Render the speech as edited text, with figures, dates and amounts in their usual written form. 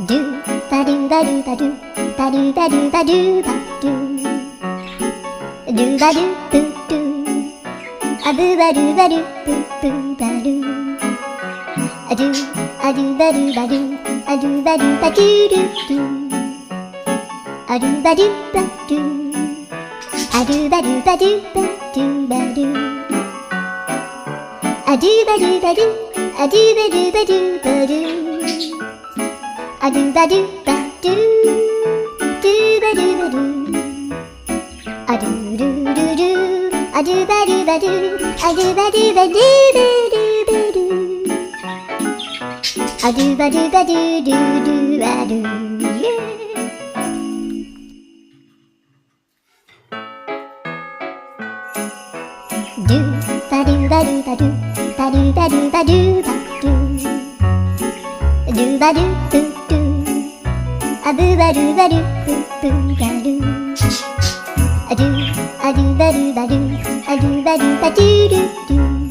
ドゥバドゥバドゥバドゥバドゥバドゥバドゥバドゥドゥバドゥブッドゥアブバドゥバドゥブッブッバドゥアドゥアドゥバドゥバドゥアドゥバドゥバドゥドゥドゥアドゥバドゥバドゥアドゥバドゥバドゥバドゥバドゥアドゥバドゥバドゥアドゥバドゥバドゥバドゥアドゥバドゥバドゥドゥバドゥバドゥアドゥルルルアドゥバドゥバドゥアドゥバドゥバドゥバドゥバドゥアドゥバドゥバドゥドゥドゥアドゥドゥバドゥバドゥバドゥバドゥバドゥバドゥバドゥドゥバドゥブッドゥアブバドゥバドゥブッブッバドゥアドゥアドゥバドゥバドゥアドゥバドゥバドゥドゥドゥ